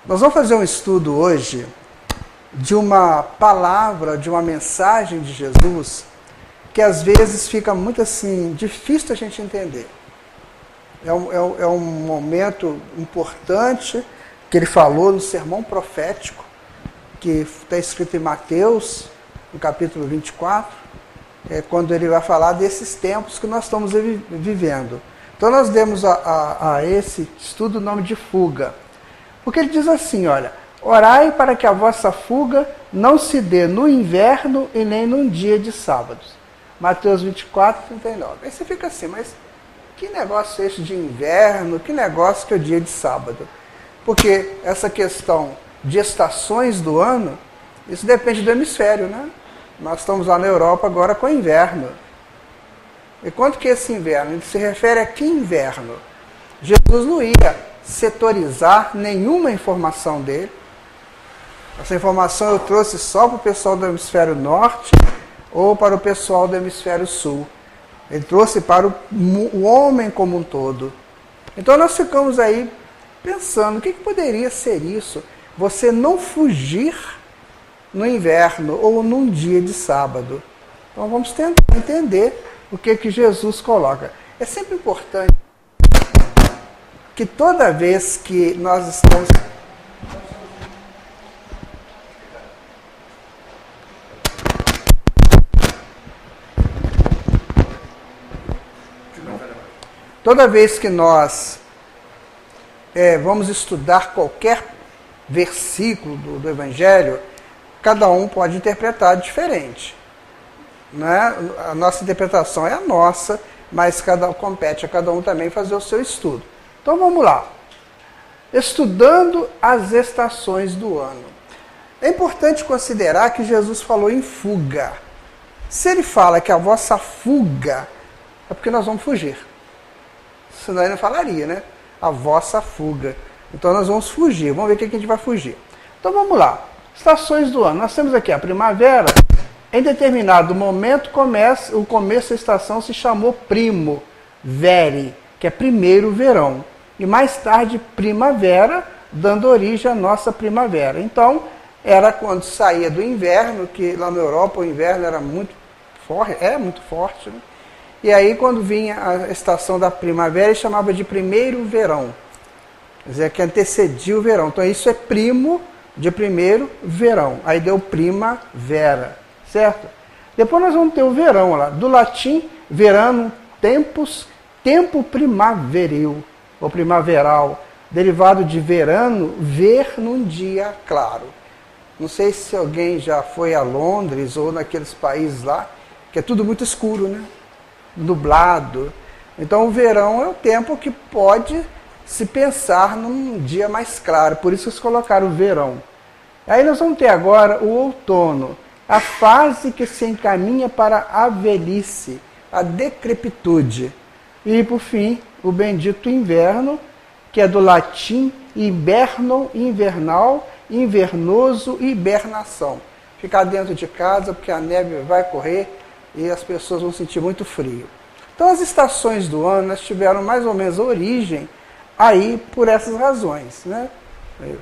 Nós vamos fazer um estudo hoje de uma palavra, de uma mensagem de Jesus que às vezes fica muito assim, difícil a gente entender. É um momento importante que ele falou no sermão profético, que está escrito em Mateus, no capítulo 24, quando ele vai falar desses tempos que nós estamos vivendo. Então nós demos a esse estudo o nome de fuga. Porque ele diz assim, olha, orai para que a vossa fuga não se dê no inverno e nem num dia de sábados. Mateus 24, 39. Aí você fica assim, mas que negócio é esse de inverno? Que negócio que é o dia de sábado? Porque essa questão de estações do ano, isso depende do hemisfério, né? Nós estamos lá na Europa agora com inverno. E quanto que é esse inverno? Ele se refere a que inverno? Jesus não ia setorizar nenhuma informação dele. Essa informação eu trouxe só para o pessoal do hemisfério norte ou para o pessoal do hemisfério sul. Ele trouxe para o homem como um todo. Então nós ficamos aí pensando, o que poderia ser isso? Você não fugir no inverno ou num dia de sábado. Então vamos tentar entender o que Jesus coloca. É sempre importante que toda vez que nós estamos... Toda vez que nós vamos estudar qualquer versículo do Evangelho, cada um pode interpretar diferente. Né? A nossa interpretação é a nossa, mas compete a cada um também fazer o seu estudo. Então vamos lá. Estudando as estações do ano. É importante considerar que Jesus falou em fuga. Se ele fala que a vossa fuga é porque nós vamos fugir. Senão ele não falaria, né? A vossa fuga. Então nós vamos fugir. Vamos ver o que a gente vai fugir. Então vamos lá. Estações do ano. Nós temos aqui a primavera. Em determinado momento, o começo da estação se chamou primo vere, que é primeiro verão. E mais tarde, primavera, dando origem à nossa primavera. Então, era quando saía do inverno, que lá na Europa o inverno era muito forte, né? E aí, quando vinha a estação da primavera, ele chamava de primeiro verão. Quer dizer, que antecedia o verão. Então, isso é primo de primeiro verão. Aí deu primavera, certo? Depois nós vamos ter o verão lá. Do latim, verano, tempo primaveril, ou primaveral. Derivado de verano, ver num dia claro. Não sei se alguém já foi a Londres ou naqueles países lá, que é tudo muito escuro, né? Nublado. Então o verão é o tempo que pode se pensar num dia mais claro, por isso eles colocaram o verão. Aí nós vamos ter agora o outono, a fase que se encaminha para a velhice, a decrepitude. E por fim, o bendito inverno, que é do latim hibernum, invernal, invernoso e hibernação. Ficar dentro de casa porque a neve vai correr e as pessoas vão sentir muito frio. Então as estações do ano nós tiveram mais ou menos origem aí por essas razões, né?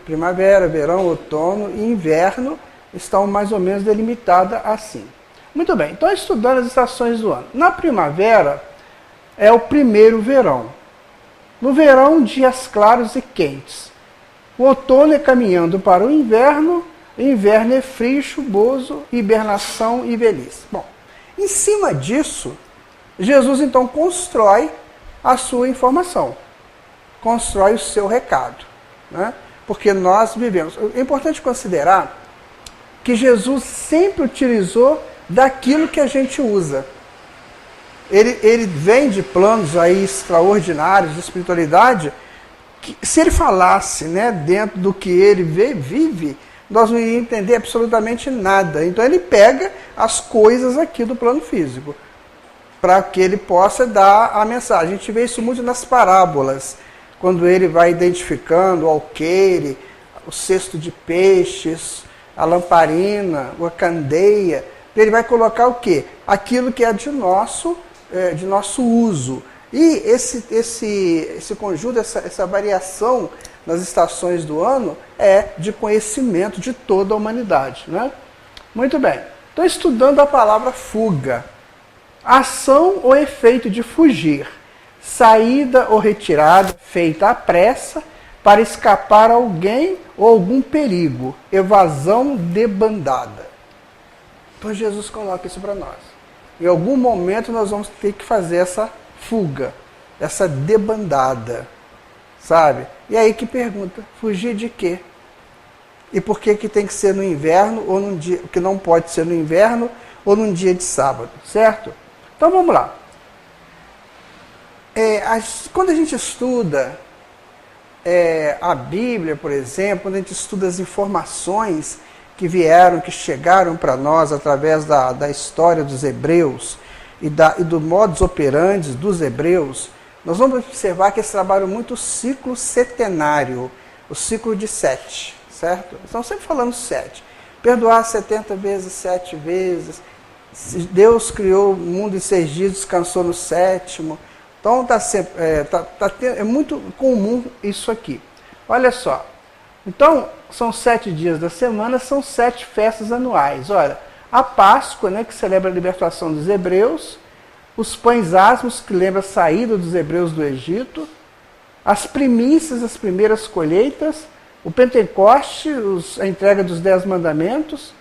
Primavera, verão, outono e inverno estão mais ou menos delimitadas assim. Muito bem, então estudando as estações do ano. Na primavera é o primeiro verão. No verão, dias claros e quentes. O outono é caminhando para o inverno é frio, chuvoso, hibernação e velhice. Bom, em cima disso, Jesus então constrói a sua informação, constrói o seu recado, né? Porque nós vivemos. É importante considerar que Jesus sempre utilizou daquilo que a gente usa. Ele vem de planos aí extraordinários de espiritualidade, que se ele falasse, né, dentro do que ele vive, nós não íamos entender absolutamente nada. Então ele pega as coisas aqui do plano físico, para que ele possa dar a mensagem. A gente vê isso muito nas parábolas, quando ele vai identificando o alqueire, o cesto de peixes, a lamparina, a candeia. Ele vai colocar o quê? Aquilo que é de nosso uso. E esse conjunto, essa variação nas estações do ano é de conhecimento de toda a humanidade, né? Muito bem. Estou estudando a palavra fuga. Ação ou efeito de fugir. Saída ou retirada feita à pressa para escapar a alguém ou algum perigo. Evasão debandada. Então Jesus coloca isso para nós. Em algum momento nós vamos ter que fazer essa fuga, essa debandada, sabe? E aí que pergunta, fugir de quê? E por que que tem que ser no inverno ou num dia, que não pode ser no inverno ou num dia de sábado, certo? Então vamos lá. Quando a gente estuda a Bíblia, por exemplo, quando a gente estuda as informações que vieram, que chegaram para nós através da história dos hebreus e do modus operandi dos hebreus, nós vamos observar que eles trabalham muito o ciclo setenário, o ciclo de 7, certo? Estamos sempre falando 7. Perdoar 70 vezes, 7 vezes. Deus criou o mundo em 6 dias, descansou no 7º. Então é muito comum isso aqui. Olha só. Então, são 7 dias da semana, são 7 festas anuais. Olha, a Páscoa, né, que celebra a libertação dos hebreus, os pães asmos, que lembra a saída dos hebreus do Egito, as primícias, as primeiras colheitas, o Pentecoste, a entrega dos 10 mandamentos,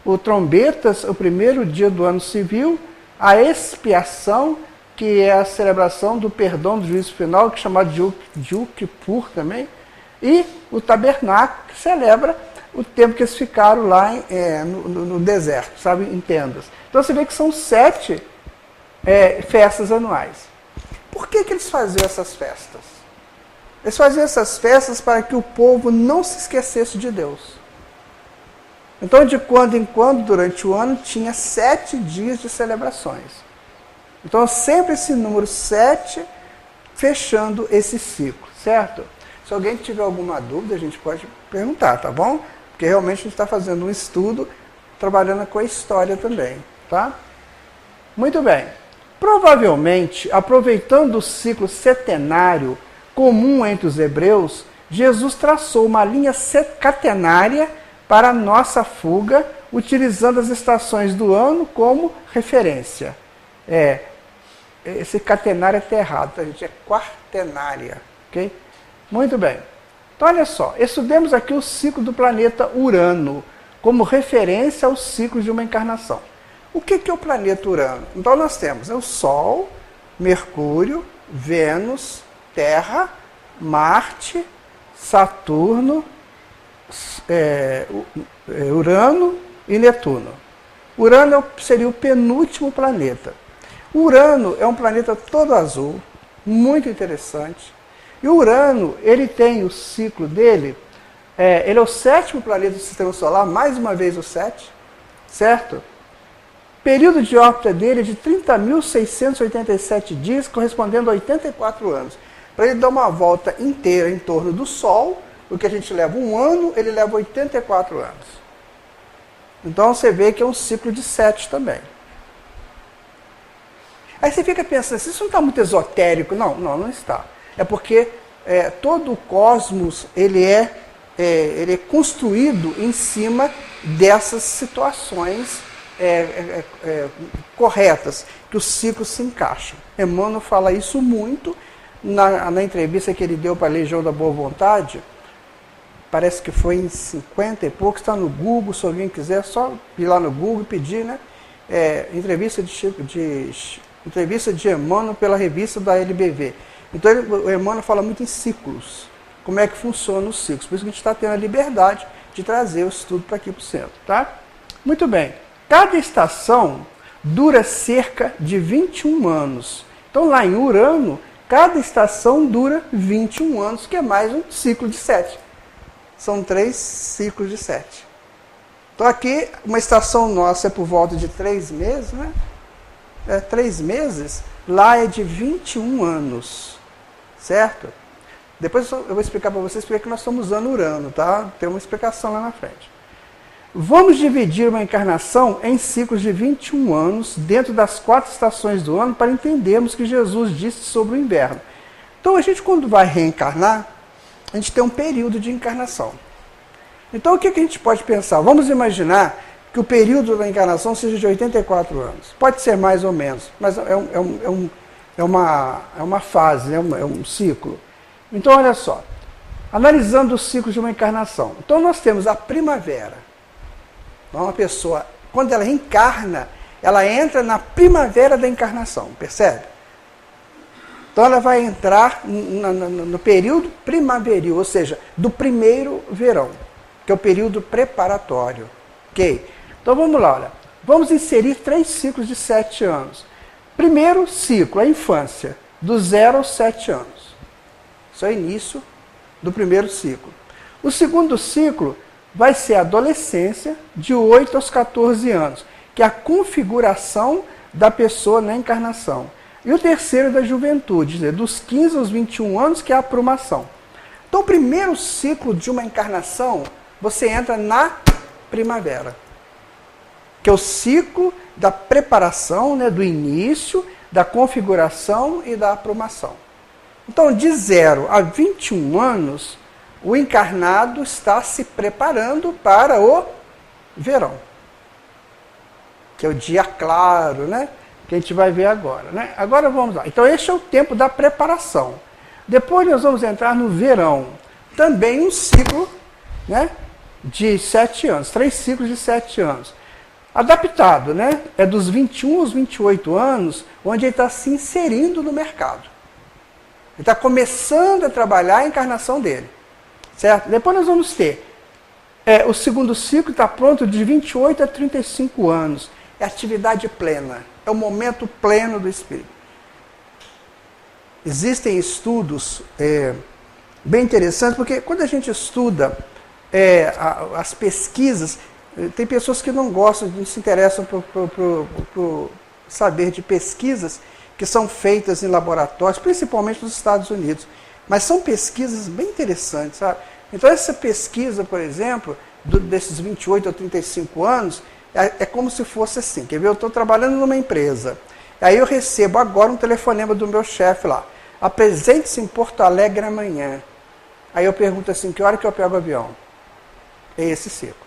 o trombetas, o primeiro dia do ano civil, a expiação, que é a celebração do perdão do juízo final, que é chamado de Yom Kippur também, e o tabernáculo, que celebra o tempo que eles ficaram lá no deserto, sabe, em tendas. Então você vê que são 7 festas anuais. Por que eles faziam essas festas? Eles faziam essas festas para que o povo não se esquecesse de Deus. Então, de quando em quando, durante o ano, tinha 7 dias de celebrações. Então, sempre esse número 7 fechando esse ciclo, certo? Se alguém tiver alguma dúvida, a gente pode perguntar, tá bom? Porque realmente a gente está fazendo um estudo, trabalhando com a história também, tá? Muito bem. Provavelmente, aproveitando o ciclo setenário comum entre os hebreus, Jesus traçou uma linha catenária para a nossa fuga, utilizando as estações do ano como referência. Esse catenário está errado, tá, gente? É quartenária, ok? Muito bem. Então, olha só, estudemos aqui o ciclo do planeta Urano, como referência aos ciclos de uma encarnação. O que é o planeta Urano? Então, nós temos o Sol, Mercúrio, Vênus, Terra, Marte, Saturno, Urano e Netuno. Urano seria o penúltimo planeta. Urano é um planeta todo azul, muito interessante. E o Urano, ele tem o ciclo dele, ele é o 7º planeta do Sistema Solar, mais uma vez o 7, certo? Período de órbita dele é de 30.687 dias, correspondendo a 84 anos. Para ele dar uma volta inteira em torno do Sol, o que a gente leva 1 ano, ele leva 84 anos. Então você vê que é um ciclo de 7 também. Aí você fica pensando, isso não está muito esotérico? Não está. É porque todo o cosmos ele é construído em cima dessas situações corretas, que os ciclos se encaixam. Emmanuel fala isso muito na entrevista que ele deu para a Legião da Boa Vontade. Parece que foi em 50 e pouco, está no Google, se alguém quiser, só ir lá no Google e pedir, né? Entrevista de Emmanuel pela revista da LBV. Então o Emmanuel fala muito em ciclos, como é que funciona os ciclos. Por isso que a gente está tendo a liberdade de trazer o estudo para aqui para o centro, tá? Muito bem. Cada estação dura cerca de 21 anos. Então lá em Urano, cada estação dura 21 anos, que é mais um ciclo de 7. São 3 ciclos de 7. Então aqui, uma estação nossa é por volta de 3 meses, né? 3 meses, lá é de 21 anos, certo? Depois eu vou explicar para vocês porque que nós estamos usando Urano, tá? Tem uma explicação lá na frente. Vamos dividir uma encarnação em ciclos de 21 anos, dentro das 4 estações do ano, para entendermos o que Jesus disse sobre o inverno. Então a gente, quando vai reencarnar, a gente tem um período de encarnação. Então, o que a gente pode pensar? Vamos imaginar que o período da encarnação seja de 84 anos. Pode ser mais ou menos, mas é uma fase, é um ciclo. Então, olha só. Analisando os ciclos de uma encarnação. Então, nós temos a primavera. Então, uma pessoa, quando ela reencarna, ela entra na primavera da encarnação, percebe? Então, ela vai entrar no período primaveril, ou seja, do primeiro verão, que é o período preparatório. Ok? Então, vamos lá, olha. Vamos inserir 3 ciclos de 7 anos. Primeiro ciclo, a infância, do 0 aos 7 anos. Isso é o início do primeiro ciclo. O segundo ciclo vai ser a adolescência, de 8 aos 14 anos, que é a configuração da pessoa na encarnação. E o terceiro da juventude, dos 15 aos 21 anos, que é a aprumação. Então, o primeiro ciclo de uma encarnação, você entra na primavera, que é o ciclo da preparação, do início, da configuração e da aprumação. Então, de 0 a 21 anos, o encarnado está se preparando para o verão, que é o dia claro, que a gente vai ver agora. Agora vamos lá. Então, este é o tempo da preparação. Depois nós vamos entrar no verão. Também um ciclo de 7 anos, 3 ciclos de 7 anos. Adaptado, é dos 21 aos 28 anos, onde ele está se inserindo no mercado. Ele está começando a trabalhar a encarnação dele. Certo? Depois nós vamos ter o segundo ciclo, está pronto de 28 a 35 anos. É atividade plena. É o momento pleno do espírito. Existem estudos bem interessantes, porque quando a gente estuda as pesquisas, tem pessoas que não gostam, não se interessam por saber de pesquisas que são feitas em laboratórios, principalmente nos Estados Unidos. Mas são pesquisas bem interessantes, sabe? Então, essa pesquisa, por exemplo, desses 28 a 35 anos, é como se fosse assim. Quer ver? Eu estou trabalhando numa empresa. Aí eu recebo agora um telefonema do meu chefe lá. Apresente-se em Porto Alegre amanhã. Aí eu pergunto assim, que hora que eu pego o avião? É esse ciclo.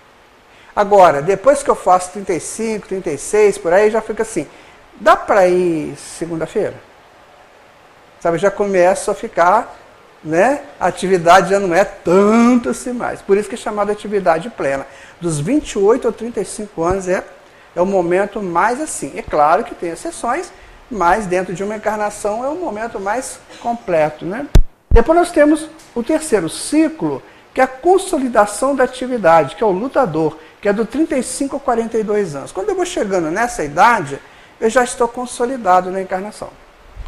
Agora, depois que eu faço 35, 36, por aí, já fica assim, dá para ir segunda-feira? Sabe, já começa a ficar, a atividade já não é tanto assim mais. Por isso que é chamada atividade plena. Dos 28 a 35 anos é o momento mais assim. É claro que tem exceções, mas dentro de uma encarnação é o momento mais completo. Depois nós temos o terceiro ciclo, que é a consolidação da atividade, que é o lutador, que é do 35 a 42 anos. Quando eu vou chegando nessa idade, eu já estou consolidado na encarnação.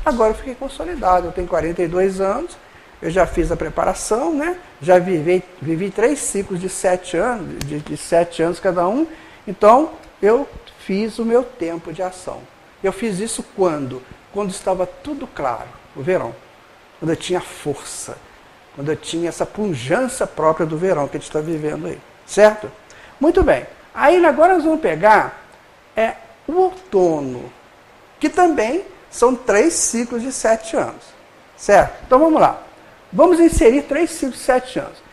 Agora eu fiquei consolidado, eu tenho 42 anos, eu já fiz a preparação, já vivi 3 ciclos de 7 anos, de 7 anos cada um, então eu fiz o meu tempo de ação. Eu fiz isso quando? Quando estava tudo claro, o verão, quando eu tinha força, quando eu tinha essa pujança própria do verão que a gente está vivendo aí, certo? Muito bem, aí agora nós vamos pegar o outono, que também são 3 ciclos de 7 anos, certo? Então vamos lá, vamos inserir 3 ciclos de 7 anos.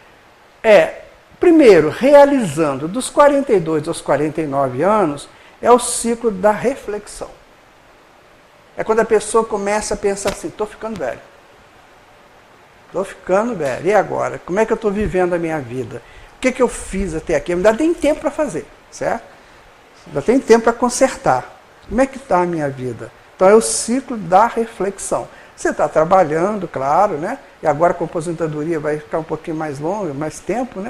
Primeiro, realizando dos 42 aos 49 anos, é o ciclo da reflexão. É quando a pessoa começa a pensar assim, estou ficando velho. Estou ficando velho. E agora? Como é que eu estou vivendo a minha vida? O que eu fiz até aqui? Ainda tem tempo para fazer, certo? Ainda tem tempo para consertar. Como é que está a minha vida? Então é o ciclo da reflexão. Você está trabalhando, claro, E agora com a aposentadoria vai ficar um pouquinho mais longo, mais tempo,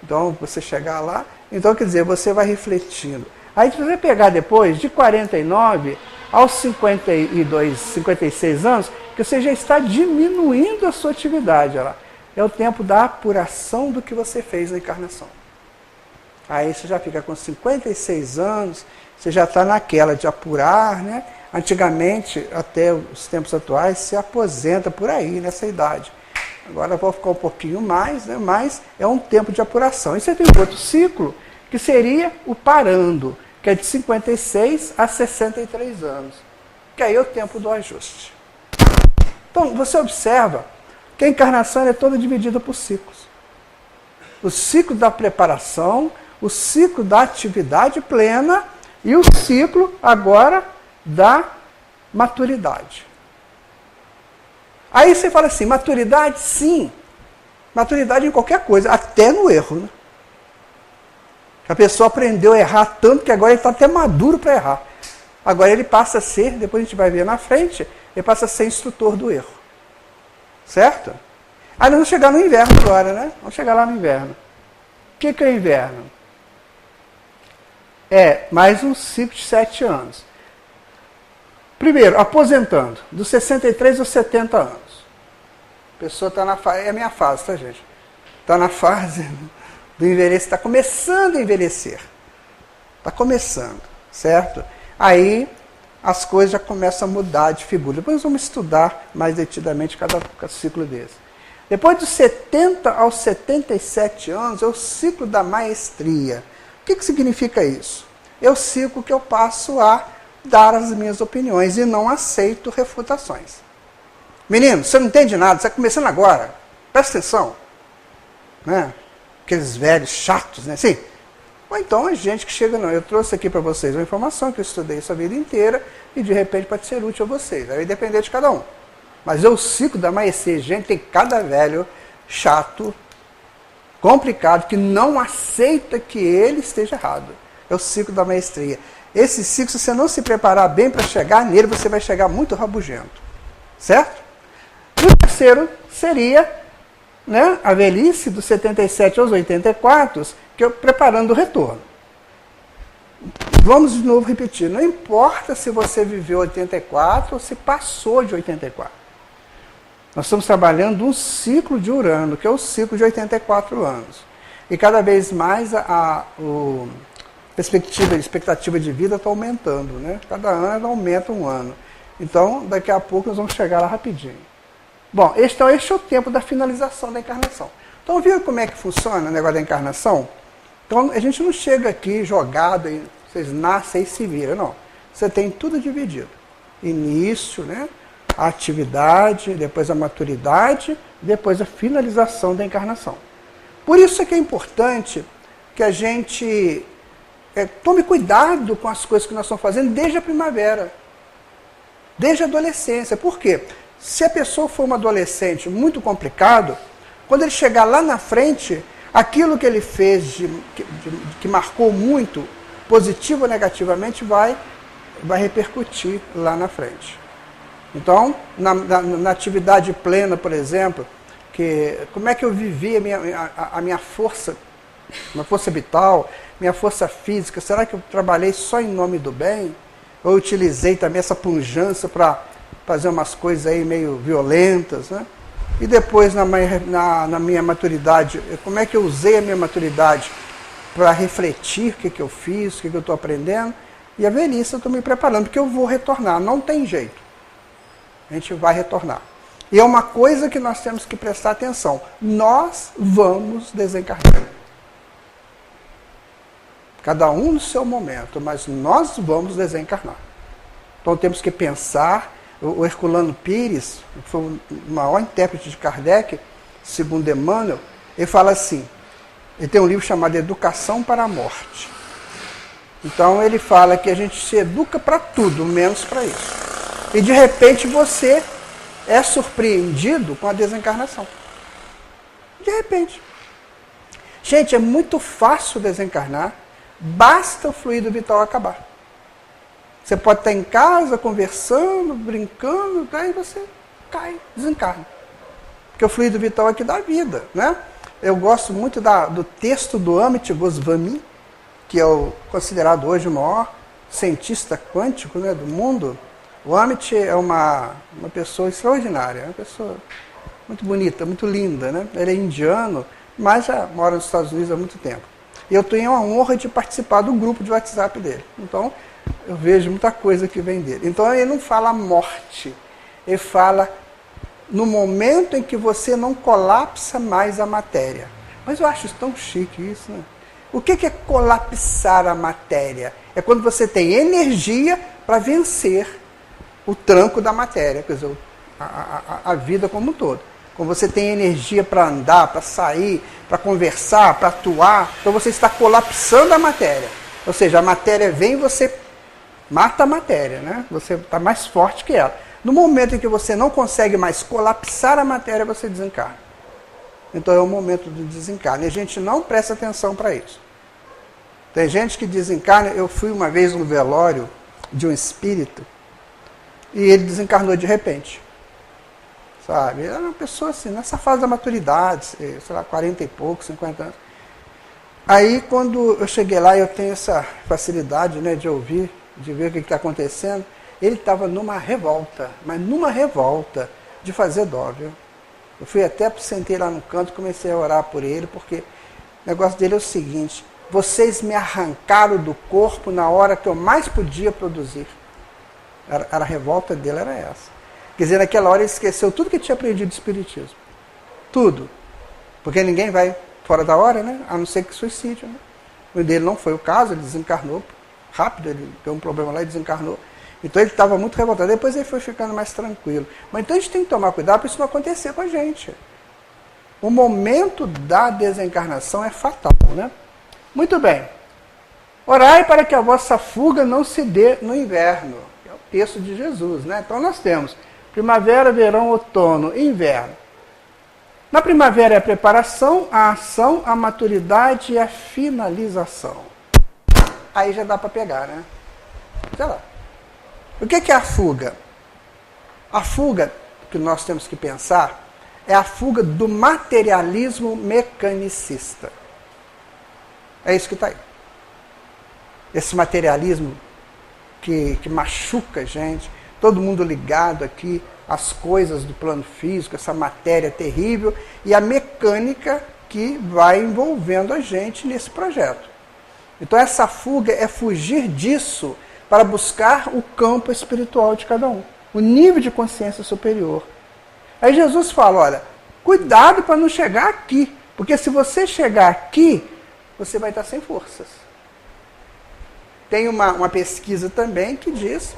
Então você chegar lá. Então, quer dizer, você vai refletindo. Aí você vai pegar depois, de 49 aos 52, 56 anos, que você já está diminuindo a sua atividade. Olha lá. É o tempo da apuração do que você fez na encarnação. Aí você já fica com 56 anos, você já está naquela de apurar, Antigamente, até os tempos atuais, se aposenta por aí, nessa idade. Agora vou ficar um pouquinho mais, mas é um tempo de apuração. E você tem outro ciclo, que seria o parando, que é de 56 a 63 anos, que aí é o tempo do ajuste. Então, você observa que a encarnação é toda dividida por ciclos. O ciclo da preparação, o ciclo da atividade plena e o ciclo agora da maturidade. Aí você fala assim, maturidade? Sim. Maturidade em qualquer coisa, até no erro. Né? A pessoa aprendeu a errar tanto que agora ele está até maduro para errar. Agora ele passa a ser, depois a gente vai ver na frente, ele passa a ser instrutor do erro. Certo? Aí nós vamos chegar no inverno agora, né? Vamos chegar lá no inverno. O que é o inverno? É mais um ciclo de 7 anos. Primeiro, aposentando, dos 63 aos 70 anos. A pessoa está na fase, é a minha fase, tá, gente? Está na fase do envelhecer, está começando a envelhecer. Está começando, certo? Aí as coisas já começam a mudar de figura. Depois nós vamos estudar mais detidamente cada ciclo desse. Depois dos 70 aos 77 anos é o ciclo da maestria. O que significa isso? É o ciclo que eu passo a dar as minhas opiniões e não aceito refutações. Menino, você não entende nada, você está começando agora. Presta atenção. Né? Aqueles velhos chatos, né? Sim. Ou então a gente que chega, não, eu trouxe aqui para vocês uma informação que eu estudei essa vida inteira e de repente pode ser útil a vocês. Aí vai depender de cada um. Mas é o ciclo da maestria. Gente, tem cada velho chato, complicado, que não aceita que ele esteja errado. É o ciclo da maestria. Esse ciclo, se você não se preparar bem para chegar nele, você vai chegar muito rabugento. Certo? E o terceiro seria, né, a velhice dos 77 aos 84, que é preparando o retorno. Vamos de novo repetir. Não importa se você viveu 84 ou se passou de 84. Nós estamos trabalhando um ciclo de Urano, que é o ciclo de 84 anos. E cada vez mais a expectativa de vida está aumentando. Né? Cada ano aumenta um ano. Então, daqui a pouco nós vamos chegar lá rapidinho. Bom, este é o tempo da finalização da encarnação. Então, viram como é que funciona o negócio da encarnação? Então, a gente não chega aqui jogado, vocês nascem e se viram, não. Você tem tudo dividido. Início, né? A atividade, depois a maturidade, depois a finalização da encarnação. Por isso é que é importante que a gente tome cuidado com as coisas que nós estamos fazendo desde a primavera, desde a adolescência. Por quê? Se a pessoa for uma adolescente muito complicado, quando ele chegar lá na frente, aquilo que ele fez que marcou muito, positivo ou negativamente, vai repercutir lá na frente. Então, na atividade plena, por exemplo, como é que eu vivi a minha força vital, minha força física? Será que eu trabalhei só em nome do bem? Ou eu utilizei também essa pujança para fazer umas coisas aí meio violentas, né? E depois, na minha maturidade, como é que eu usei a minha maturidade para refletir o que eu fiz, o que eu estou aprendendo? E a velhice eu estou me preparando, porque eu vou retornar, não tem jeito. A gente vai retornar. E é uma coisa que nós temos que prestar atenção. Nós vamos desencarnar. Cada um no seu momento, mas nós vamos desencarnar. Então temos que pensar. O Herculano Pires, que foi o maior intérprete de Kardec, segundo Emmanuel, ele fala assim, ele tem um livro chamado Educação para a Morte. Então ele fala que a gente se educa para tudo, menos para isso. E de repente você é surpreendido com a desencarnação. De repente. Gente, é muito fácil desencarnar, basta o fluido vital acabar. Você pode estar em casa, conversando, brincando, aí você cai, desencarna. Porque o fluido vital é que dá vida, né? Eu gosto muito do texto do Amit Goswami, que é considerado hoje o maior cientista quântico, né, do mundo. O Amit é uma pessoa extraordinária, uma pessoa muito bonita, muito linda, né? Ele é indiano, mas já mora nos Estados Unidos há muito tempo. E eu tenho a honra de participar do grupo de WhatsApp dele. Então, eu vejo muita coisa que vem dele. Então, ele não fala morte, ele fala no momento em que você não colapsa mais a matéria. Mas eu acho isso tão chique isso, né? O que é colapsar a matéria? É quando você tem energia para vencer o tranco da matéria, quer dizer, a vida como um todo. quando você tem energia para andar, para sair, para conversar, para atuar, então você está colapsando a matéria. Ou seja, a matéria vem e você mata a matéria, né? Você está mais forte que ela. No momento em que você não consegue mais colapsar a matéria, você desencarna. Então é o momento do desencarne. E a gente não presta atenção para isso. Tem gente que desencarna. Eu fui uma vez no velório de um espírito e ele desencarnou de repente. Sabe? Era uma pessoa assim, nessa fase da maturidade, sei lá, 40 e pouco, 50 anos. Aí quando eu cheguei lá, eu tenho essa facilidade, né, de ouvir, de ver o que está acontecendo. Ele estava numa revolta, mas numa revolta de fazer dó, viu? Eu fui até, sentei lá no canto, comecei a orar por ele, porque o negócio dele é o seguinte: vocês me arrancaram do corpo na hora que eu mais podia produzir. A revolta dele era essa. Quer dizer, naquela hora ele esqueceu tudo que tinha aprendido de espiritismo. Tudo. Porque ninguém vai fora da hora, né? A não ser que suicídio, né? O dele não foi o caso, ele desencarnou rápido, ele teve um problema lá e desencarnou. Então ele estava muito revoltado. Depois ele foi ficando mais tranquilo. Mas então a gente tem que tomar cuidado para isso não acontecer com a gente. O momento da desencarnação é fatal, né? Muito bem. Orai para que a vossa fuga não se dê no inverno. É o texto de Jesus, né? Então nós temos primavera, verão, outono, inverno. Na primavera é a preparação, a ação, a maturidade e a finalização. Aí já dá para pegar, né? Sei lá. O que é a fuga? A fuga que nós temos que pensar é a fuga do materialismo mecanicista. É isso que está aí. Esse materialismo que machuca a gente, todo mundo ligado aqui às coisas do plano físico, essa matéria terrível, e a mecânica que vai envolvendo a gente nesse projeto. Então essa fuga é fugir disso para buscar o campo espiritual de cada um, o nível de consciência superior. Aí Jesus fala, olha, cuidado para não chegar aqui, porque se você chegar aqui, você vai estar sem forças. Tem uma pesquisa também que diz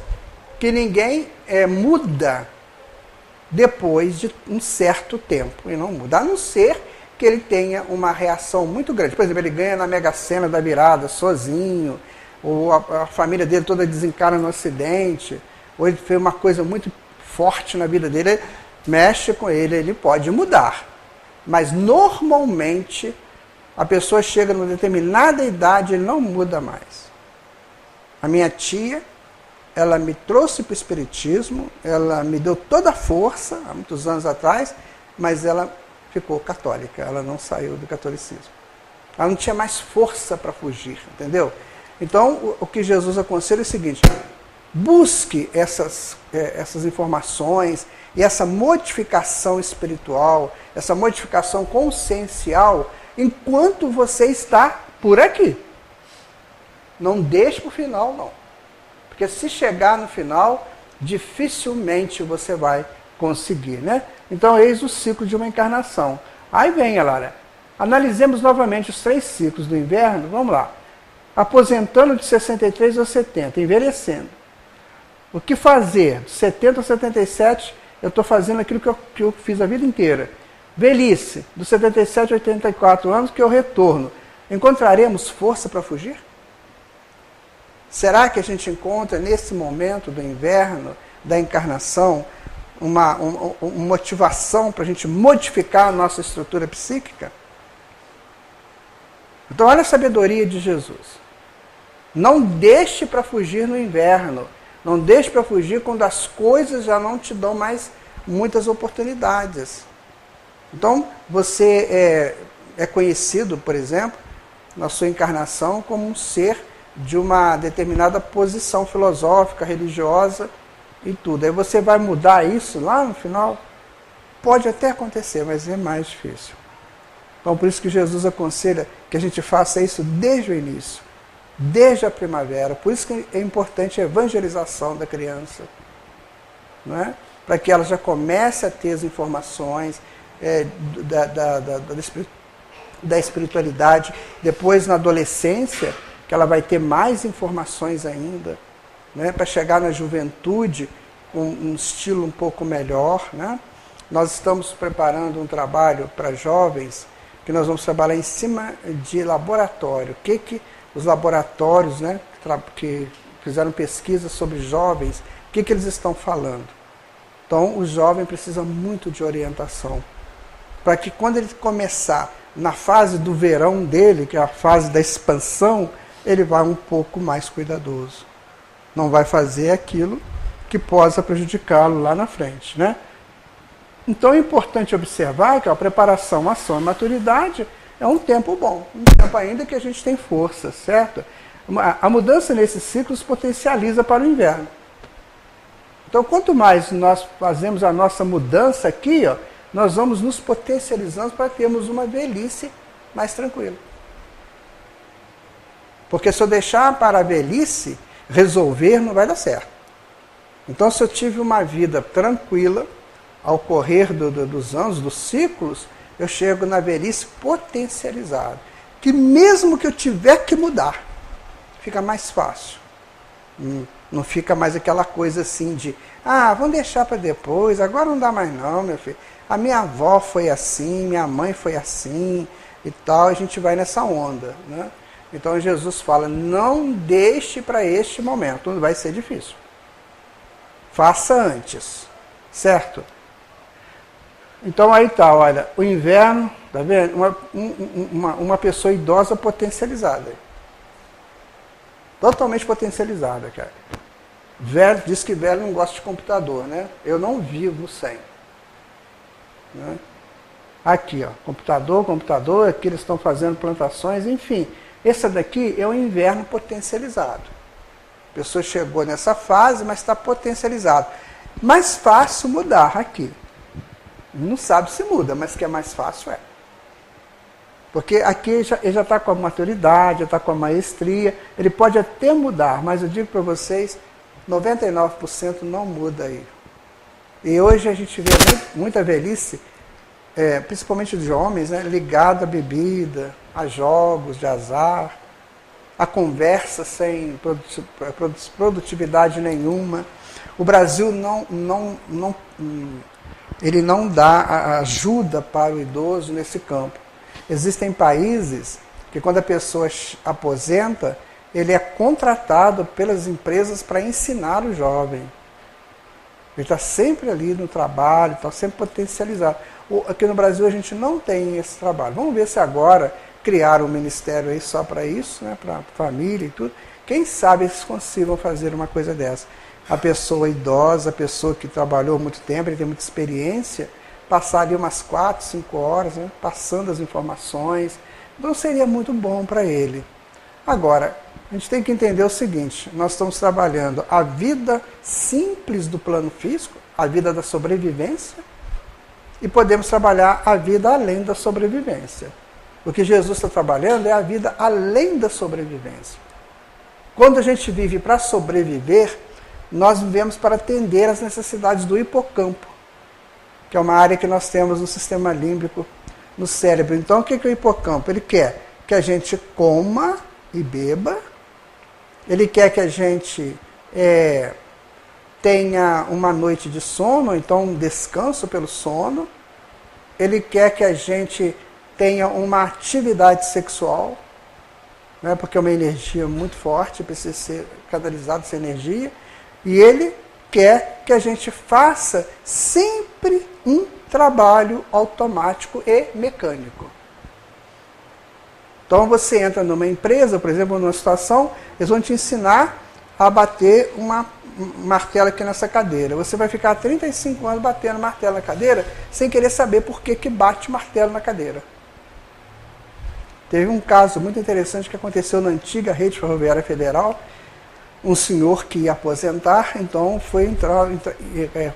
que ninguém muda depois de um certo tempo, e não muda, a não ser que ele tenha uma reação muito grande. Por exemplo, ele ganha na Mega Sena da virada sozinho, ou a família dele toda desencarna no acidente, ou ele fez uma coisa muito forte na vida dele, mexe com ele, ele pode mudar. Mas normalmente a pessoa chega numa determinada idade e ele não muda mais. A minha tia, ela me trouxe para o espiritismo, ela me deu toda a força, há muitos anos atrás, mas ela ficou católica, ela não saiu do catolicismo. Ela não tinha mais força para fugir, entendeu? Então, o que Jesus aconselha é o seguinte: busque essas informações e essa modificação espiritual, essa modificação consciencial, enquanto você está por aqui. Não deixe para o final, não. Porque se chegar no final, dificilmente você vai conseguir, né? Então, eis o ciclo de uma encarnação. Aí vem, Lara, analisemos novamente os 3 ciclos do inverno, vamos lá. Aposentando de 63 a 70, envelhecendo. O que fazer? De 70 a 77, eu estou fazendo aquilo que eu fiz a vida inteira. Velhice, dos 77 a 84 anos, que eu retorno. Encontraremos força para fugir? Será que a gente encontra, nesse momento do inverno, da encarnação, uma motivação para a gente modificar a nossa estrutura psíquica? Então, olha a sabedoria de Jesus. Não deixe para fugir no inverno. Não deixe para fugir quando as coisas já não te dão mais muitas oportunidades. Então, você é conhecido, por exemplo, na sua encarnação, como um ser de uma determinada posição filosófica, religiosa e tudo. Aí você vai mudar isso lá no final? Pode até acontecer, mas é mais difícil. Então, por isso que Jesus aconselha que a gente faça isso desde o início, desde a primavera. Por isso que é importante a evangelização da criança, não é? Para que ela já comece a ter as informações da espiritualidade. Depois, na adolescência, que ela vai ter mais informações ainda, né? Para chegar na juventude com um estilo um pouco melhor, né? nós estamos preparando um trabalho para jovens, que nós vamos trabalhar em cima de laboratório. O que os laboratórios, né, que fizeram pesquisa sobre jovens, o que eles estão falando? Então, o jovem precisa muito de orientação, para que quando ele começar na fase do verão dele, que é a fase da expansão, ele vai um pouco mais cuidadoso. Não vai fazer aquilo que possa prejudicá-lo lá na frente, né? Então é importante observar que a preparação, ação e maturidade é um tempo bom, um tempo ainda que a gente tem força, certo? A mudança nesses ciclos potencializa para o inverno. Então, quanto mais nós fazemos a nossa mudança aqui, ó, nós vamos nos potencializando para termos uma velhice mais tranquila. Porque se eu deixar para a velhice resolver, não vai dar certo. Então, se eu tive uma vida tranquila, ao correr dos anos, dos ciclos, eu chego na velhice potencializado. Que mesmo que eu tiver que mudar, fica mais fácil. Não fica mais aquela coisa assim de, vamos deixar para depois, agora não dá mais não, meu filho. A minha avó foi assim, minha mãe foi assim e tal, a gente vai nessa onda, né? Então Jesus fala, não deixe para este momento, vai ser difícil. Faça antes, certo? Então aí tá, olha, o inverno, tá vendo? Uma pessoa idosa potencializada. Totalmente potencializada, cara. Velho, diz que velho não gosta de computador, né? Eu não vivo sem. Né? Aqui, ó, computador, aqui eles estão fazendo plantações, enfim. Esse daqui é o inverno potencializado. A pessoa chegou nessa fase, mas está potencializado. Mais fácil mudar aqui. Não sabe se muda, mas que é mais fácil é. Porque aqui ele já está com a maturidade, já está com a maestria, ele pode até mudar, mas eu digo para vocês, 99% não muda aí. E hoje a gente vê muita velhice, principalmente de homens, né, ligada à bebida, a jogos de azar, a conversa sem produtividade nenhuma. O Brasil ele não dá ajuda para o idoso nesse campo. Existem países que quando a pessoa aposenta, ele é contratado pelas empresas para ensinar o jovem. Ele está sempre ali no trabalho, está sempre potencializado. Aqui no Brasil a gente não tem esse trabalho. Vamos ver se agora criaram um ministério aí só para isso, né, para família e tudo. Quem sabe eles consigam fazer uma coisa dessa. A pessoa idosa, a pessoa que trabalhou muito tempo, ele tem muita experiência, passar ali umas 4, 5 horas, né, passando as informações. Então seria muito bom para ele. Agora, a gente tem que entender o seguinte, nós estamos trabalhando a vida simples do plano físico, a vida da sobrevivência, e podemos trabalhar a vida além da sobrevivência. O que Jesus está trabalhando é a vida além da sobrevivência. Quando a gente vive para sobreviver, nós vivemos para atender às necessidades do hipocampo, que é uma área que nós temos no sistema límbico, no cérebro. Então, o que é o hipocampo? Ele quer que a gente coma e beba, ele quer que a gente tenha uma noite de sono, então um descanso pelo sono, ele quer que a gente tenha uma atividade sexual, né, porque é uma energia muito forte, precisa ser canalizada essa energia, e ele quer que a gente faça sempre um trabalho automático e mecânico. Então você entra numa empresa, por exemplo, numa situação, eles vão te ensinar a bater um martelo aqui nessa cadeira. Você vai ficar 35 anos batendo martelo na cadeira sem querer saber por que bate martelo na cadeira. Teve um caso muito interessante que aconteceu na antiga rede ferroviária federal. Um senhor que ia aposentar, então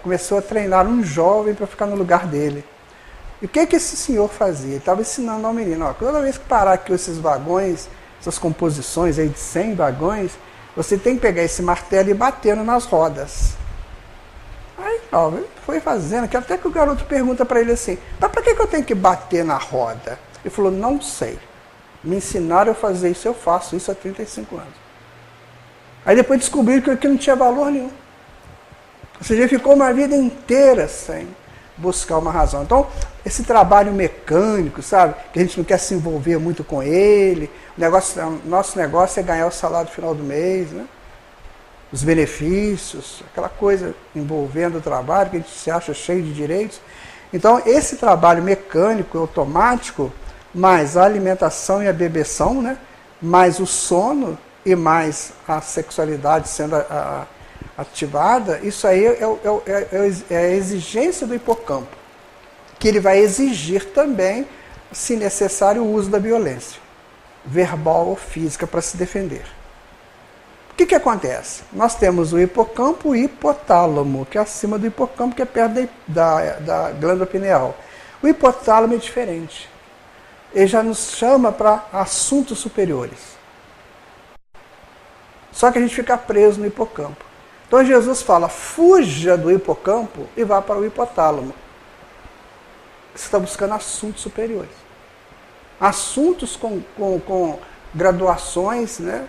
começou a treinar um jovem para ficar no lugar dele. E o que esse senhor fazia? Ele estava ensinando ao menino, toda vez que parar aqui esses vagões, essas composições aí de 100 vagões, você tem que pegar esse martelo e ir batendo nas rodas. Aí, ele foi fazendo, que até que o garoto pergunta para ele assim, mas para que eu tenho que bater na roda? Ele falou, não sei. Me ensinaram a fazer isso, eu faço isso há 35 anos. Aí depois descobriram que aquilo não tinha valor nenhum. Ou seja, ele ficou uma vida inteira sem. buscar uma razão. Então, esse trabalho mecânico, sabe, que a gente não quer se envolver muito com ele, nosso negócio é ganhar o salário no final do mês, né? Os benefícios, aquela coisa envolvendo o trabalho, que a gente se acha cheio de direitos. Então, esse trabalho mecânico, automático, mais a alimentação e a bebeção, né? Mais o sono e mais a sexualidade sendo ativada, isso aí é a exigência do hipocampo, que ele vai exigir também, se necessário, o uso da violência, verbal ou física, para se defender. O que acontece? Nós temos o hipocampo e o hipotálamo, que é acima do hipocampo, que é perto da glândula pineal. O hipotálamo é diferente. Ele já nos chama para assuntos superiores. Só que a gente fica preso no hipocampo. Então Jesus fala, fuja do hipocampo e vá para o hipotálamo. Você está buscando assuntos superiores. Assuntos com graduações, né,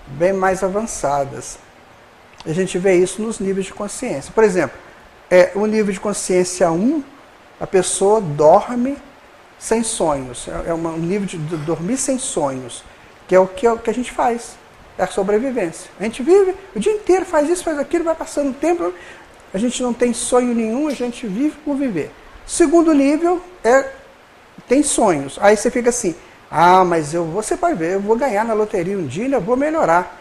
bem mais avançadas. A gente vê isso nos níveis de consciência. Por exemplo, o nível de consciência 1, a pessoa dorme sem sonhos. É um nível de dormir sem sonhos, que é o que a gente faz. É a sobrevivência. A gente vive o dia inteiro, faz isso, faz aquilo, vai passando o tempo, a gente não tem sonho nenhum, a gente vive por viver. Segundo nível tem sonhos. Aí você fica assim, mas você vai ver, eu vou ganhar na loteria um dia, ainda vou melhorar.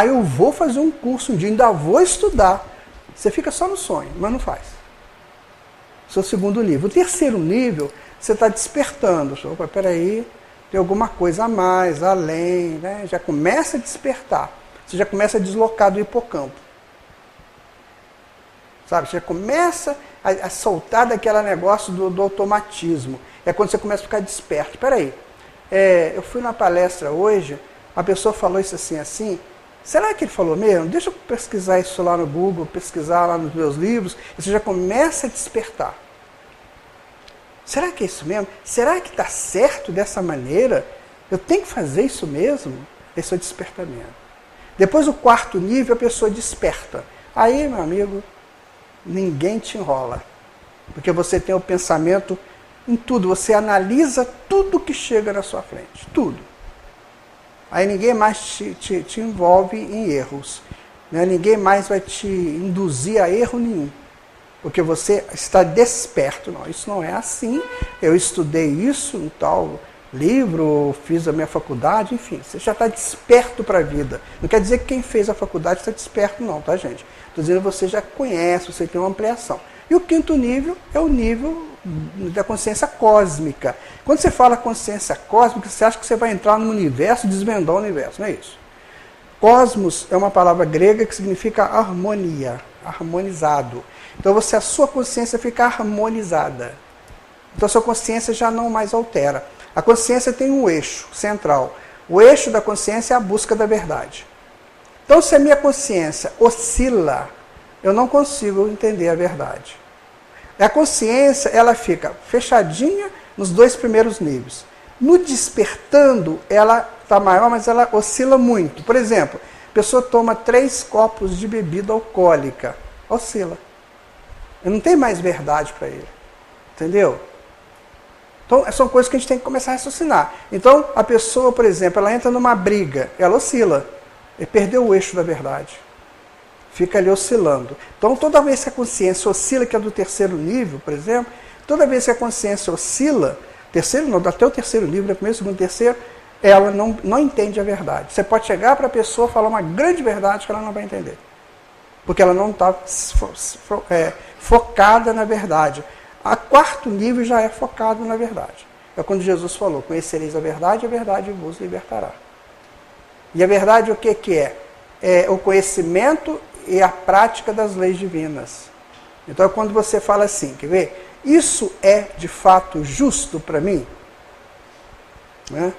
Eu vou fazer um curso um dia, ainda vou estudar. Você fica só no sonho, mas não faz. Esse é o segundo nível. O terceiro nível, você está despertando. Opa, peraí, tem alguma coisa a mais, além, né? Já começa a despertar. Você já começa a deslocar do hipocampo. Sabe? Você já começa a soltar daquele negócio do automatismo. É quando você começa a ficar desperto. Peraí, eu fui numa palestra hoje, a pessoa falou isso assim, será que ele falou mesmo? Deixa eu pesquisar isso lá no Google, pesquisar lá nos meus livros, e você já começa a despertar. Será que é isso mesmo? Será que está certo dessa maneira? Eu tenho que fazer isso mesmo? Esse é o despertamento. Depois, o quarto nível, a pessoa desperta. Aí, meu amigo, ninguém te enrola. Porque você tem o pensamento em tudo. Você analisa tudo que chega na sua frente. Tudo. Aí ninguém mais te envolve em erros. Né? Ninguém mais vai te induzir a erro nenhum. Porque você está desperto. Não, isso não é assim. Eu estudei isso em tal livro, fiz a minha faculdade, enfim. Você já está desperto para a vida. Não quer dizer que quem fez a faculdade está desperto não, tá, gente? Estou dizendo que você já conhece, você tem uma ampliação. E o quinto nível é o nível da consciência cósmica. Quando você fala consciência cósmica, você acha que você vai entrar no universo, desvendar o universo. Não é isso. Cosmos é uma palavra grega que significa harmonia, harmonizado. Então a sua consciência fica harmonizada. Então a sua consciência já não mais altera. A consciência tem um eixo central. O eixo da consciência é a busca da verdade. Então se a minha consciência oscila, eu não consigo entender a verdade. A consciência, ela fica fechadinha nos dois primeiros níveis. No despertando, ela está maior, mas ela oscila muito. Por exemplo, a pessoa toma 3 copos de bebida alcoólica. Oscila. Não tem mais verdade para ele. Entendeu? Então, são coisas que a gente tem que começar a raciocinar. Então, a pessoa, por exemplo, ela entra numa briga, ela oscila. Ele perdeu o eixo da verdade. Fica ali oscilando. Então, toda vez que a consciência oscila, que é do terceiro nível, por exemplo, toda vez que a consciência oscila, até o terceiro nível, primeiro, segundo, terceiro, ela não entende a verdade. Você pode chegar para a pessoa e falar uma grande verdade que ela não vai entender. Porque ela não está focada na verdade. A quarto nível já é focado na verdade. É quando Jesus falou, conhecereis a verdade vos libertará. E a verdade o que é? É o conhecimento e a prática das leis divinas. Então, quando você fala assim, quer ver? Isso é, de fato, justo para mim? Né?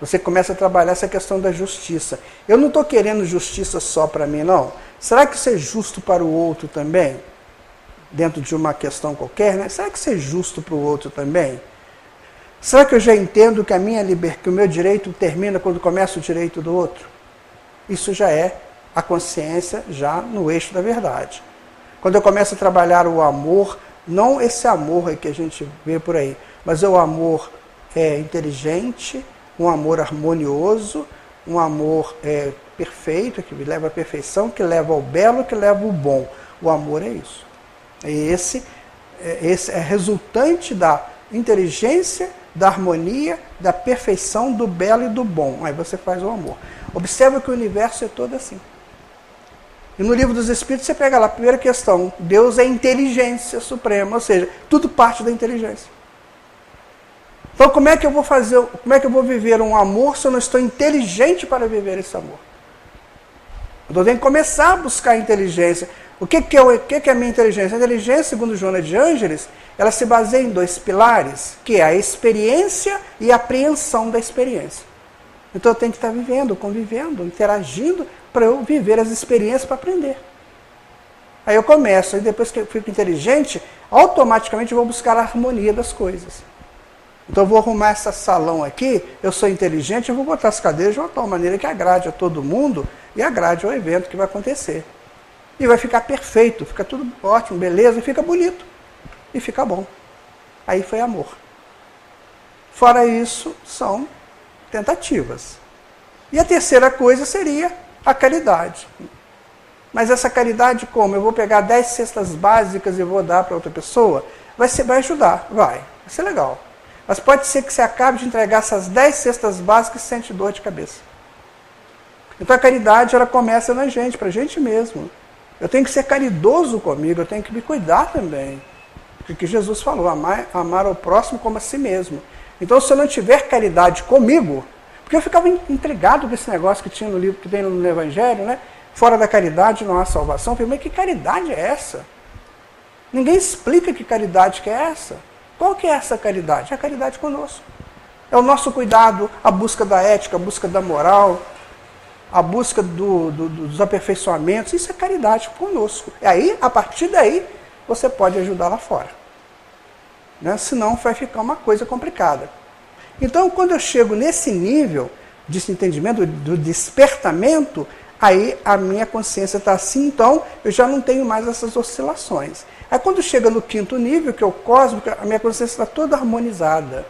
Você começa a trabalhar essa questão da justiça. Eu não estou querendo justiça só para mim, não. Será que isso é justo para o outro também? Dentro de uma questão qualquer, né? Será que isso é justo para o outro também? Será que eu já entendo que que o meu direito termina quando começa o direito do outro? Isso já é a consciência já no eixo da verdade. Quando eu começo a trabalhar o amor Não esse amor aí que a gente vê por aí, mas é o amor inteligente, um amor harmonioso, um amor perfeito, que leva à perfeição, que leva ao belo, que leva ao bom. O amor é isso. Esse é resultante da inteligência, da harmonia, da perfeição, do belo e do bom. Aí você faz o amor. Observa que o universo é todo assim. E no Livro dos Espíritos você pega lá, a primeira questão, Deus é inteligência suprema, ou seja, tudo parte da inteligência. Então como é que eu vou viver um amor se eu não estou inteligente para viver esse amor? Então eu tenho que começar a buscar a inteligência. O que é a minha inteligência? A inteligência, segundo Joana de Ângeles, ela se baseia em 2 pilares, que é a experiência e a apreensão da experiência. Então eu tenho que estar vivendo, convivendo, interagindo, para eu viver as experiências para aprender. Aí eu começo, aí depois que eu fico inteligente, automaticamente eu vou buscar a harmonia das coisas. Então eu vou arrumar esse salão aqui, eu sou inteligente, eu vou botar as cadeiras de uma tal maneira que agrade a todo mundo e agrade ao evento que vai acontecer. E vai ficar perfeito, fica tudo ótimo, beleza, e fica bonito. E fica bom. Aí foi amor. Fora isso, são tentativas. E a terceira coisa seria a caridade. Mas essa caridade como? Eu vou pegar 10 cestas básicas e vou dar para outra pessoa? Vai ajudar, vai ser legal. Mas pode ser que você acabe de entregar essas 10 cestas básicas e sente dor de cabeça. Então a caridade, ela começa na gente, para a gente mesmo. Eu tenho que ser caridoso comigo, eu tenho que me cuidar também. O que Jesus falou, amar ao próximo como a si mesmo. Então se eu não tiver caridade comigo, porque eu ficava intrigado com esse negócio que tinha no livro, que tem no Evangelho, né? Fora da caridade não há salvação. Eu falei, mas que caridade é essa? Ninguém explica que caridade que é essa. Qual que é essa caridade? É a caridade conosco. É o nosso cuidado, a busca da ética, a busca da moral, a busca dos aperfeiçoamentos. Isso é caridade conosco. E aí, a partir daí, você pode ajudar lá fora. Né? Senão vai ficar uma coisa complicada. Então, quando eu chego nesse nível de entendimento, do despertamento, aí a minha consciência está assim, então eu já não tenho mais essas oscilações. Aí quando chega no 5º nível, que é o cósmico, a minha consciência está toda harmonizada.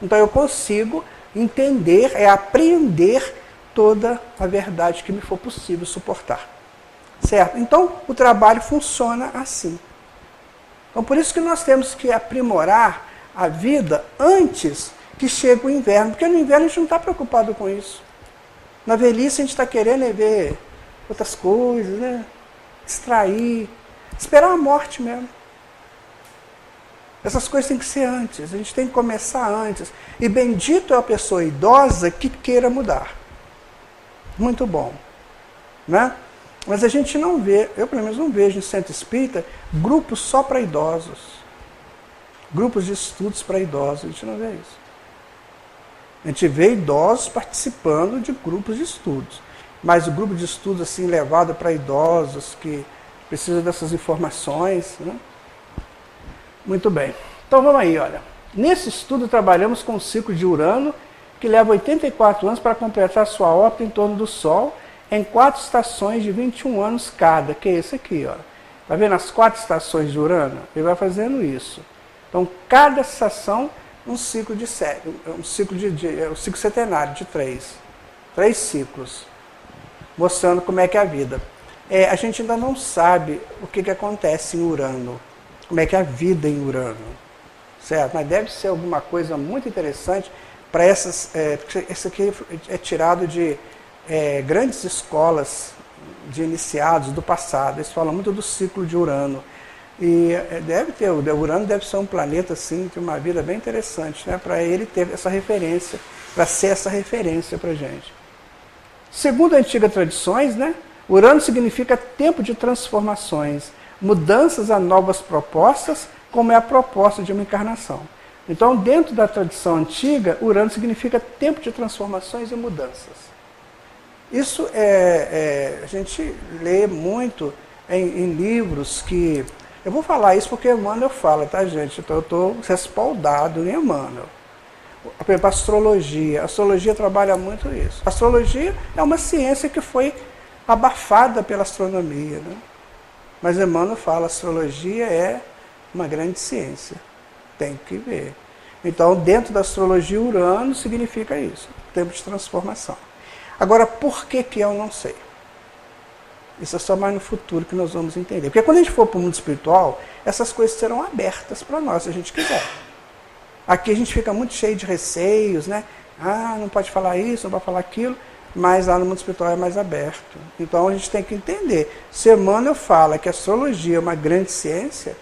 Então eu consigo entender, apreender toda a verdade que me for possível suportar. Certo? Então o trabalho funciona assim. Então por isso que nós temos que aprimorar a vida antes que chegue o inverno, porque no inverno a gente não está preocupado com isso. Na velhice a gente está querendo ver outras coisas, né? Distrair, esperar a morte mesmo. Essas coisas têm que ser antes, a gente tem que começar antes. E bendito é a pessoa idosa que queira mudar. Muito bom. Né? Mas a gente não vê, eu pelo menos não vejo em centro espírita, grupos só para idosos. Grupos de estudos para idosos, a gente não vê isso. A gente vê idosos participando de grupos de estudos. Mas o grupo de estudos assim, levado para idosos que precisam dessas informações. Né? Muito bem. Então vamos aí, olha. Nesse estudo trabalhamos com o ciclo de Urano, que leva 84 anos para completar sua órbita em torno do Sol, em 4 estações de 21 anos cada, que é esse aqui. Está vendo as 4 estações de Urano? Ele vai fazendo isso. Então cada estação um ciclo de série, um ciclo setenário de 3 ciclos, mostrando como é que é a vida. A gente ainda não sabe o que acontece em Urano, como é que é a vida em Urano, certo? Mas deve ser alguma coisa muito interessante para essas, porque esse aqui é tirado de grandes escolas de iniciados do passado, eles falam muito do ciclo de Urano. E o Urano deve ser um planeta assim, de uma vida bem interessante, né? Para ele ter essa referência, para ser essa referência para a gente. Segundo as antigas tradições, né? Urano significa tempo de transformações, mudanças a novas propostas, como é a proposta de uma encarnação. Então, dentro da tradição antiga, Urano significa tempo de transformações e mudanças. Isso a gente lê muito em livros que... Eu vou falar isso porque Emmanuel fala, tá, gente? Então eu estou respaldado em Emmanuel. Por exemplo, a astrologia. A astrologia trabalha muito isso. A astrologia é uma ciência que foi abafada pela astronomia, né? Mas Emmanuel fala, a astrologia é uma grande ciência. Tem que ver. Então, dentro da astrologia, Urano significa isso, tempo de transformação. Agora, por que eu não sei? Isso é só mais no futuro que nós vamos entender. Porque quando a gente for para o mundo espiritual, essas coisas serão abertas para nós, se a gente quiser. Aqui a gente fica muito cheio de receios, né? Não pode falar isso, não pode falar aquilo, mas lá no mundo espiritual é mais aberto. Então a gente tem que entender. Se Emmanuel fala que a astrologia é uma grande ciência,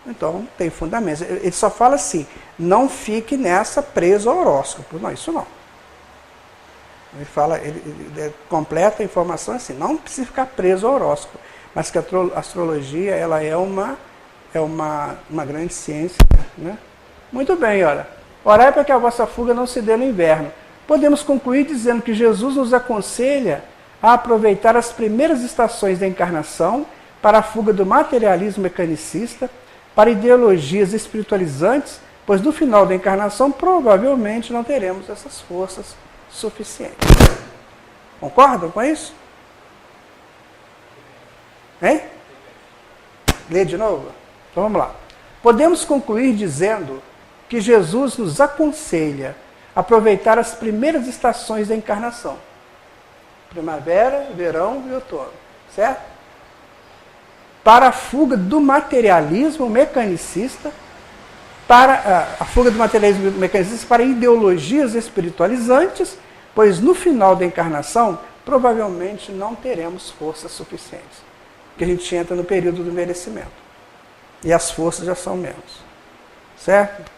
então tem fundamentos. Ele só fala assim, não fique nessa preso ao horóscopo. Não, isso não. Ele fala, ele completa a informação assim, não precisa ficar preso ao horóscopo, mas que a astrologia ela é uma grande ciência, né? Muito bem, olha. Orai para que a vossa fuga não se dê no inverno. Podemos concluir dizendo que Jesus nos aconselha a aproveitar as primeiras estações da encarnação para a fuga do materialismo mecanicista, para ideologias espiritualizantes, pois no final da encarnação provavelmente não teremos essas forças suficientes. Concordam com isso? Hein? Lê de novo? Então vamos lá. Podemos concluir dizendo que Jesus nos aconselha a aproveitar as primeiras estações da encarnação. Primavera, verão e outono. Certo? Para a fuga do materialismo mecanicista, para a fuga do materialismo mecanicista para ideologias espiritualizantes, pois no final da encarnação, provavelmente não teremos forças suficientes. Porque a gente entra no período do envelhecimento. E as forças já são menos. Certo?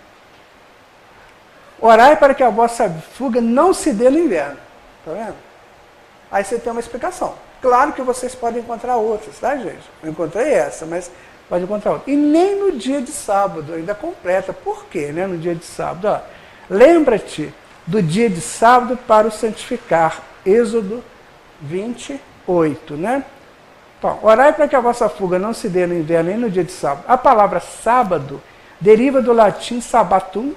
Orai para que a vossa fuga não se dê no inverno. Está vendo? Aí você tem uma explicação. Claro que vocês podem encontrar outras, tá, gente? Eu encontrei essa, mas pode encontrar outra. E nem no dia de sábado, ainda completa. Por quê, né? No dia de sábado, lembra-te do dia de sábado para o santificar. Êxodo 28, né? Então, orai para que a vossa fuga não se dê no inverno nem no dia de sábado. A palavra sábado deriva do latim sabatum,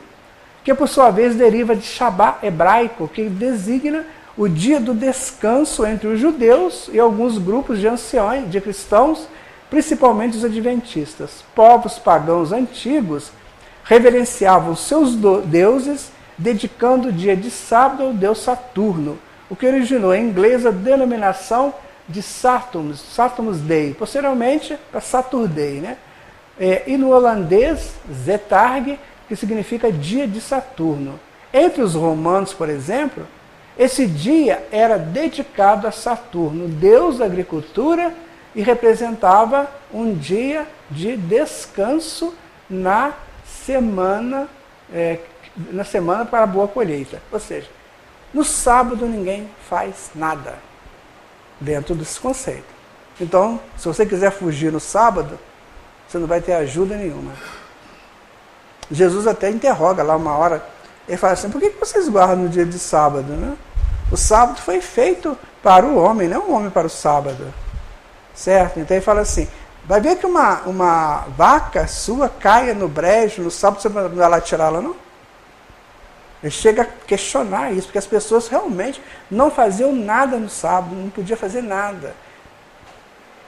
que por sua vez deriva de Shabá hebraico, que designa o dia do descanso entre os judeus e alguns grupos de anciões, de cristãos, principalmente os adventistas. Povos pagãos antigos reverenciavam seus deuses, dedicando o dia de sábado ao deus Saturno, o que originou em inglês a denominação de Saturnus Day, posteriormente para Saturday, né? E no holandês, Zetarg, que significa dia de Saturno. Entre os romanos, por exemplo, esse dia era dedicado a Saturno, deus da agricultura, e representava um dia de descanso na semana para a boa colheita. Ou seja, no sábado ninguém faz nada, dentro desse conceito. Então, se você quiser fugir no sábado, você não vai ter ajuda nenhuma. Jesus até interroga lá uma hora, ele fala assim, por que vocês guardam no dia de sábado, né? O sábado foi feito para o homem, não o homem para o sábado. Certo? Então ele fala assim, vai ver que uma vaca sua caia no brejo no sábado, você não vai lá tirá-la, não? Ele chega a questionar isso, porque as pessoas realmente não faziam nada no sábado, não podia fazer nada.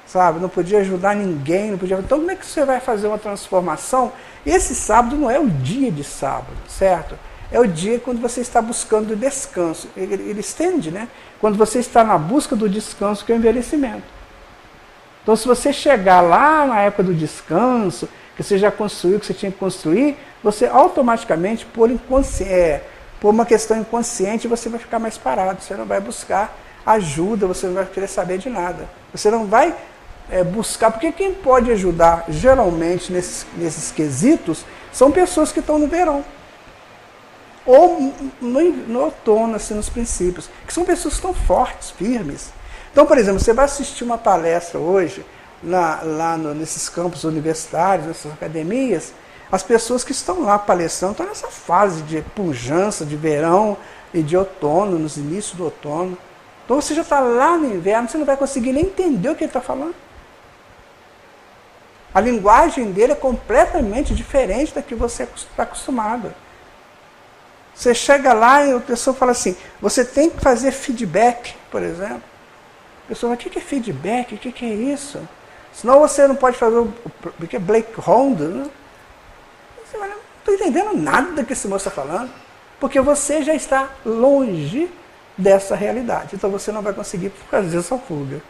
Sabe? Não podia ajudar ninguém, não podia... Então como é que você vai fazer uma transformação? Esse sábado não é o dia de sábado, certo? É o dia quando você está buscando o descanso. Ele estende, né? Quando você está na busca do descanso, que é o envelhecimento. Então, se você chegar lá na época do descanso, que você já construiu o que você tinha que construir, você automaticamente, por uma questão inconsciente, você vai ficar mais parado. Você não vai buscar ajuda, você não vai querer saber de nada. Você não vai buscar, porque quem pode ajudar, geralmente, nesses quesitos, são pessoas que estão no verão. Ou no outono, assim, nos princípios, que são pessoas que estão fortes, firmes. Então, por exemplo, você vai assistir uma palestra hoje, nesses campos universitários, nessas academias, as pessoas que estão lá palestrando estão nessa fase de pujança, de verão e de outono, nos inícios do outono. Então você já está lá no inverno, você não vai conseguir nem entender o que ele está falando. A linguagem dele é completamente diferente da que você está acostumado. Você chega lá e a pessoa fala assim, você tem que fazer feedback, por exemplo. A pessoa fala, o que é feedback? O que é isso? Senão você não pode fazer o que é Blake Ronda, né? Você vai, não estou entendendo nada que esse moço está falando, porque você já está longe dessa realidade. Então você não vai conseguir fazer essa fuga.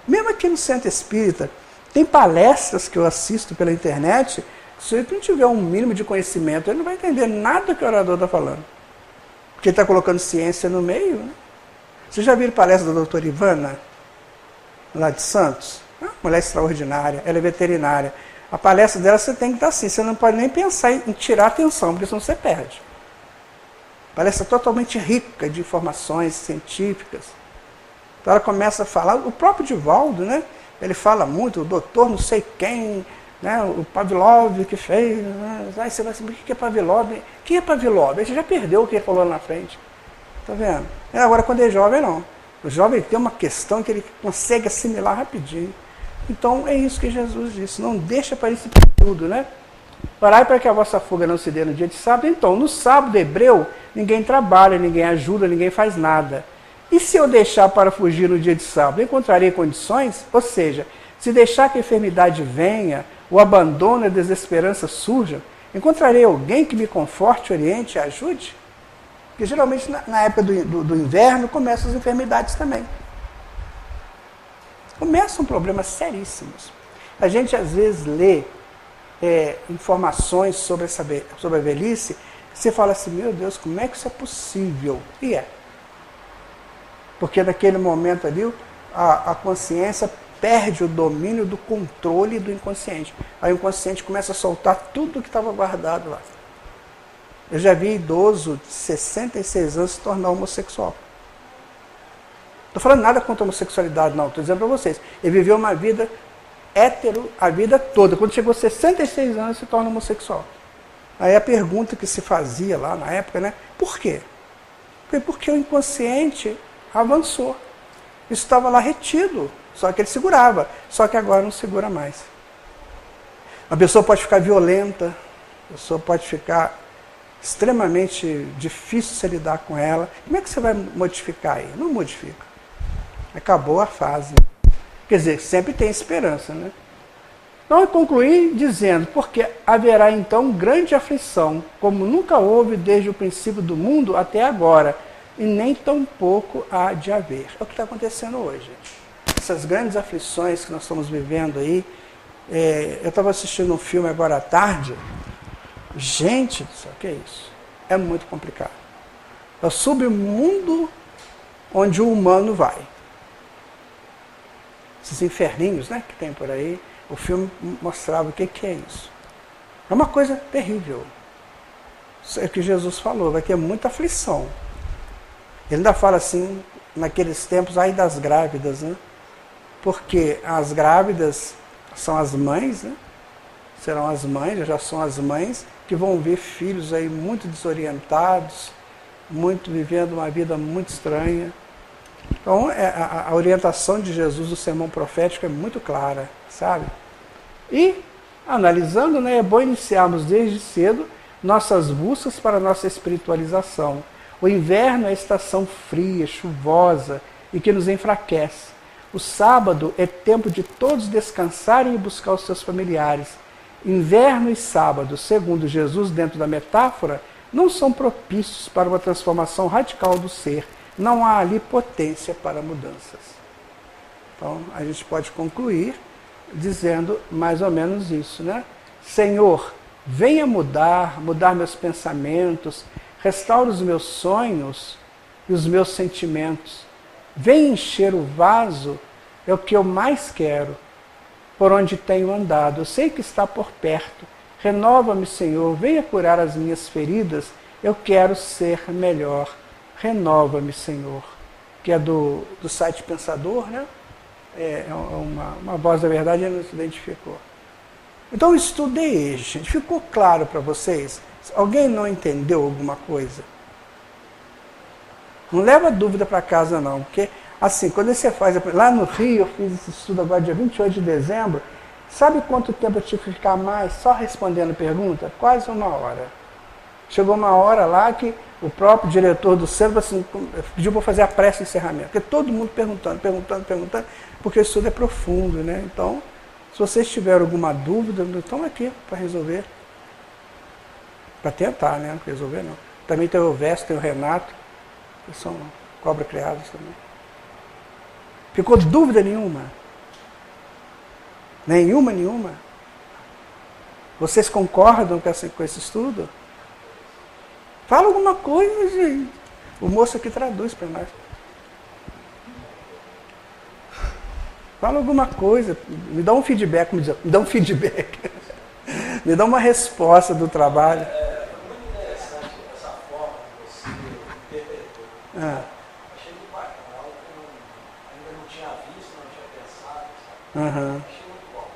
Mesmo aqui no Centro Espírita, tem palestras que eu assisto pela internet, se ele não tiver um mínimo de conhecimento, ele não vai entender nada que o orador está falando. Porque ele está colocando ciência no meio. Né? Vocês já viram palestra da doutora Ivana, lá de Santos? Uma mulher extraordinária, ela é veterinária. A palestra dela você tem que estar assim, você não pode nem pensar em tirar atenção, porque senão você perde. Palestra totalmente rica de informações científicas. Então ela começa a falar, o próprio Divaldo, né? Ele fala muito, o doutor não sei quem, né? O Pavlov que fez. Né? Aí você vai assim, o que é Pavlov? Quem é Pavlov? Aí você já perdeu o que ele falou lá na frente. Tá vendo? Agora quando é jovem, não. O jovem tem uma questão que ele consegue assimilar rapidinho. Então é isso que Jesus disse, não deixa para isso tudo, né? Orai para que a vossa fuga não se dê no dia de sábado. Então, no sábado hebreu, ninguém trabalha, ninguém ajuda, ninguém faz nada. E se eu deixar para fugir no dia de sábado, encontrarei condições? Ou seja, se deixar que a enfermidade venha, o abandono e a desesperança surjam, encontrarei alguém que me conforte, oriente e ajude? Porque geralmente na época do inverno começam as enfermidades também. Começam problemas seríssimos. A gente às vezes lê informações sobre a velhice, você fala assim, meu Deus, como é que isso é possível? E é. Porque naquele momento ali, a consciência perde o domínio do controle do inconsciente. Aí o inconsciente começa a soltar tudo que estava guardado lá. Eu já vi idoso de 66 anos se tornar homossexual. Não estou falando nada contra a homossexualidade, não. Estou dizendo para vocês. Ele viveu uma vida hétero a vida toda. Quando chegou a 66 anos, se torna homossexual. Aí a pergunta que se fazia lá na época, né? Por quê? Porque o inconsciente avançou. Isso estava lá retido. Só que ele segurava. Só que agora não segura mais. A pessoa pode ficar violenta. A pessoa pode ficar extremamente difícil se lidar com ela. Como é que você vai modificar aí? Não modifica. Acabou a fase. Quer dizer, sempre tem esperança, né? Então eu concluí dizendo, porque haverá então grande aflição, como nunca houve desde o princípio do mundo até agora, e nem tão pouco há de haver. É o que está acontecendo hoje. Essas grandes aflições que nós estamos vivendo aí, eu estava assistindo um filme agora à tarde, gente do céu, que é isso? É muito complicado. É o submundo onde o humano vai. Esses inferninhos, né, que tem por aí, o filme mostrava o que é isso. É uma coisa terrível. Isso é o que Jesus falou, vai ter muita aflição. Ele ainda fala assim, naqueles tempos, aí das grávidas, né? Porque as grávidas são as mães, né? Serão as mães, já são as mães, que vão ver filhos aí muito desorientados, vivendo uma vida muito estranha. Então, a orientação de Jesus do sermão profético é muito clara, sabe? E, analisando, né, é bom iniciarmos desde cedo nossas buscas para a nossa espiritualização. O inverno é a estação fria, chuvosa e que nos enfraquece. O sábado é tempo de todos descansarem e buscar os seus familiares. Inverno e sábado, segundo Jesus, dentro da metáfora, não são propícios para uma transformação radical do ser. Não há ali potência para mudanças. Então, a gente pode concluir dizendo mais ou menos isso, né? Senhor, venha mudar meus pensamentos, restaura os meus sonhos e os meus sentimentos. Venha encher o vaso, é o que eu mais quero, por onde tenho andado. Eu sei que está por perto. Renova-me, Senhor, venha curar as minhas feridas, eu quero ser melhor. Renova-me, Senhor, que é do site Pensador, né? É uma voz da verdade, ele não se identificou. Então o estudo é este, gente. Ficou claro para vocês? Alguém não entendeu alguma coisa? Não leva dúvida para casa não, porque assim, quando você faz, lá no Rio, eu fiz esse estudo agora dia 28 de dezembro, sabe quanto tempo eu tive que ficar mais só respondendo pergunta? Quase 1 hora. Chegou uma hora lá que o próprio diretor do centro assim, pediu para fazer a prece de encerramento, porque todo mundo perguntando, porque o estudo é profundo, né? Então, se vocês tiverem alguma dúvida, estão aqui para resolver. Para tentar, né? Não resolver não. Também tem o Verso, tem o Renato, que são cobra criados também. Ficou dúvida nenhuma? Nenhuma? Vocês concordam com esse estudo? Fala alguma coisa, gente. O moço aqui traduz para nós. Fala alguma coisa. Me dá um feedback, me dá um feedback. Me dá uma resposta do trabalho. É muito interessante essa forma que você interpretou. Achei muito bacana, algo que eu ainda não tinha visto, não tinha pensado. Achei muito bom.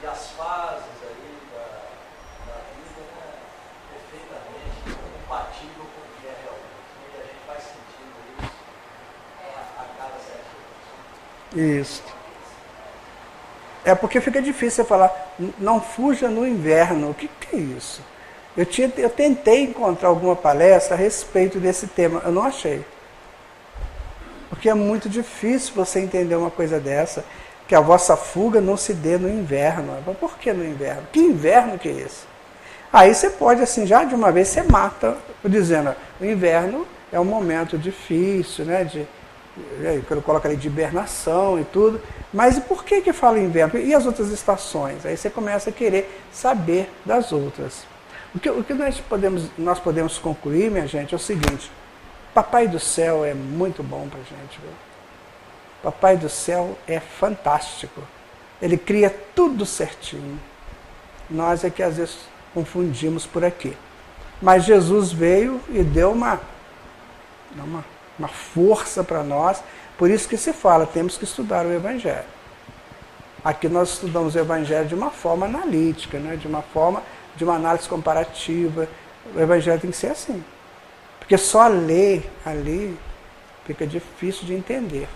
E as fases aí da vida, né, perfeitamente compatível com o que é realmente. E a gente vai sentindo isso a cada 7 anos. Isso. É porque fica difícil você falar, não fuja no inverno. O que é isso? Eu tentei encontrar alguma palestra a respeito desse tema, eu não achei. Porque é muito difícil você entender uma coisa dessa, que a vossa fuga não se dê no inverno. Mas por que no inverno? Que inverno que é esse? Aí você pode, assim, já de uma vez você mata, dizendo, o inverno é um momento difícil, né? Eu coloco ali de hibernação e tudo, mas e por que fala inverno? E as outras estações? Aí você começa a querer saber das outras. O que nós podemos concluir, minha gente, é o seguinte: Papai do Céu é muito bom para a gente, viu? Papai do Céu é fantástico. Ele cria tudo certinho. Nós é que às vezes confundimos por aqui. Mas Jesus veio e deu uma força para nós, por isso que se fala, temos que estudar o Evangelho. Aqui nós estudamos o Evangelho de uma forma analítica, né? de uma análise comparativa. O Evangelho tem que ser assim. Porque só ler ali fica difícil de entender.